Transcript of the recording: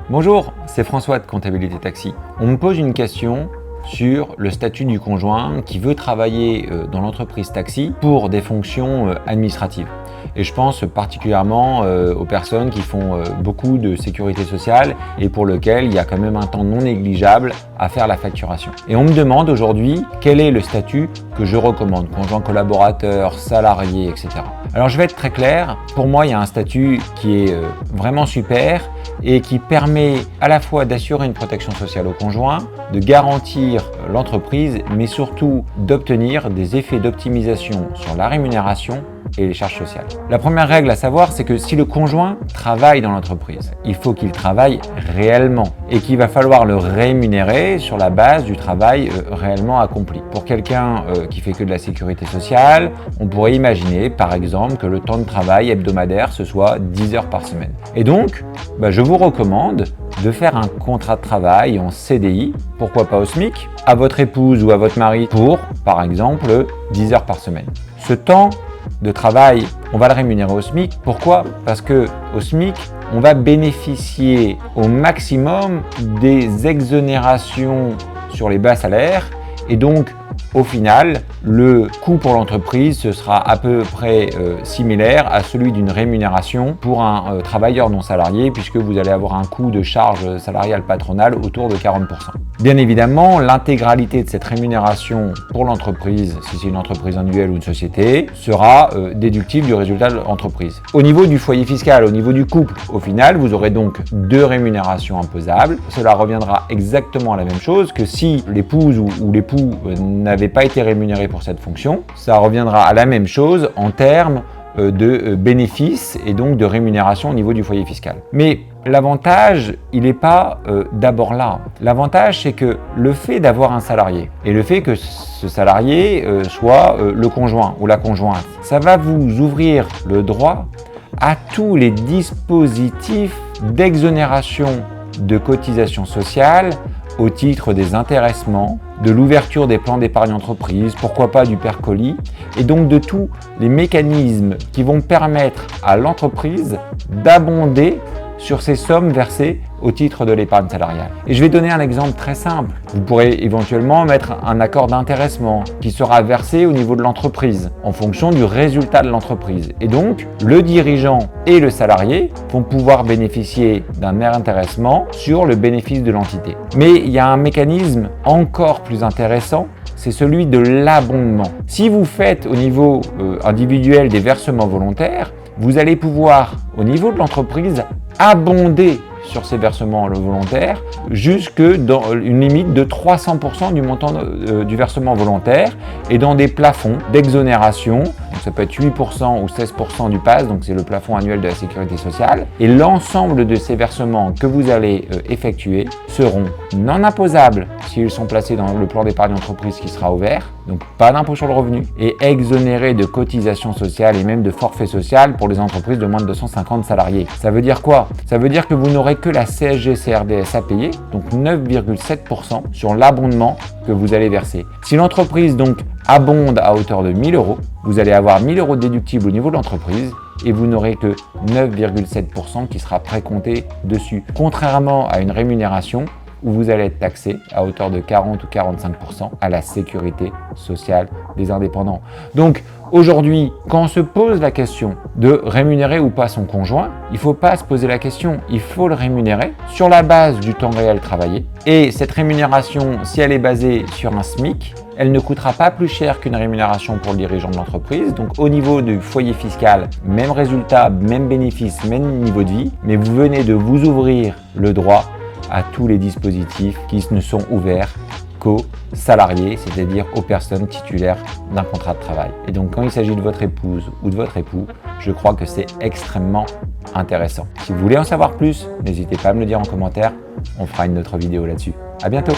Bonjour, c'est François de Comptabilité Taxi. On me pose une question sur le statut du conjoint qui veut travailler dans l'entreprise taxi pour des fonctions administratives. Et je pense particulièrement aux personnes qui font beaucoup de sécurité sociale et pour lesquelles il y a quand même un temps non négligeable à faire la facturation. Et on me demande aujourd'hui quel est le statut que je recommande, conjoint collaborateur, salarié, etc. Alors je vais être très clair, pour moi il y a un statut qui est vraiment super et qui permet à la fois d'assurer une protection sociale au conjoint, de garantir l'entreprise, mais surtout d'obtenir des effets d'optimisation sur la rémunération et les charges sociales. La première règle à savoir, c'est que si le conjoint travaille dans l'entreprise, il faut qu'il travaille réellement et qu'il va falloir le rémunérer sur la base du travail réellement accompli. Pour quelqu'un qui fait que de la sécurité sociale, on pourrait imaginer par exemple que le temps de travail hebdomadaire ce soit 10 heures par semaine. Et donc, je vous recommande de faire un contrat de travail en CDI, pourquoi pas au SMIC, à votre épouse ou à votre mari pour, par exemple, 10 heures par semaine. Ce temps de travail, on va le rémunérer au SMIC. Pourquoi? Parce que au SMIC, on va bénéficier au maximum des exonérations sur les bas salaires et donc au final, le coût pour l'entreprise ce sera à peu près similaire à celui d'une rémunération pour un travailleur non salarié puisque vous allez avoir un coût de charge salariale patronale autour de 40%. Bien évidemment, l'intégralité de cette rémunération pour l'entreprise, si c'est une entreprise individuelle ou une société, sera déductible du résultat de l'entreprise. Au niveau du foyer fiscal, au niveau du couple, au final, vous aurez donc deux rémunérations imposables. Cela reviendra exactement à la même chose que si l'épouse ou l'époux n'avait pas été rémunéré pour cette fonction. Ça reviendra à la même chose en termes de bénéfices et donc de rémunération au niveau du foyer fiscal. Mais l'avantage, il n'est pas d'abord là. L'avantage, c'est que le fait d'avoir un salarié et le fait que ce salarié soit le conjoint ou la conjointe, ça va vous ouvrir le droit à tous les dispositifs d'exonération de cotisations sociales au titre des intéressements, de l'ouverture des plans d'épargne entreprise, pourquoi pas du PERCOLI, et donc de tous les mécanismes qui vont permettre à l'entreprise d'abonder sur ces sommes versées au titre de l'épargne salariale. Et je vais donner un exemple très simple. Vous pourrez éventuellement mettre un accord d'intéressement qui sera versé au niveau de l'entreprise en fonction du résultat de l'entreprise. Et donc, le dirigeant et le salarié vont pouvoir bénéficier d'un intéressement sur le bénéfice de l'entité. Mais il y a un mécanisme encore plus intéressant, c'est celui de l'abondement. Si vous faites au niveau individuel des versements volontaires, vous allez pouvoir, au niveau de l'entreprise, abonder sur ces versements volontaires jusque dans une limite de 300% du montant du versement volontaire et dans des plafonds d'exonération. Donc ça peut être 8% ou 16% du PAS, donc c'est le plafond annuel de la sécurité sociale. Et l'ensemble de ces versements que vous allez effectuer seront non imposables s'ils sont placés dans le plan d'épargne entreprise qui sera ouvert, donc pas d'impôt sur le revenu, et exonérés de cotisations sociales et même de forfait social pour les entreprises de moins de 250 salariés. Ça veut dire quoi? Ça veut dire que vous n'aurez que la CSG-CRDS à payer, donc 9,7% sur l'abondement que vous allez verser. Si l'entreprise donc abonde à hauteur de 1 000 €, vous allez avoir 1 000 € déductibles au niveau de l'entreprise et vous n'aurez que 9,7% qui sera précompté dessus. Contrairement à une rémunération où vous allez être taxé à hauteur de 40 ou 45% à la sécurité sociale des indépendants. Donc aujourd'hui, quand on se pose la question de rémunérer ou pas son conjoint, il ne faut pas se poser la question, il faut le rémunérer sur la base du temps réel travaillé. Et cette rémunération, si elle est basée sur un SMIC, elle ne coûtera pas plus cher qu'une rémunération pour le dirigeant de l'entreprise. Donc au niveau du foyer fiscal, même résultat, même bénéfice, même niveau de vie, mais vous venez de vous ouvrir le droit à tous les dispositifs qui ne sont ouverts qu'aux salariés, c'est-à-dire aux personnes titulaires d'un contrat de travail. Et donc quand il s'agit de votre épouse ou de votre époux, je crois que c'est extrêmement intéressant. Si vous voulez en savoir plus, n'hésitez pas à me le dire en commentaire, on fera une autre vidéo là-dessus. À bientôt!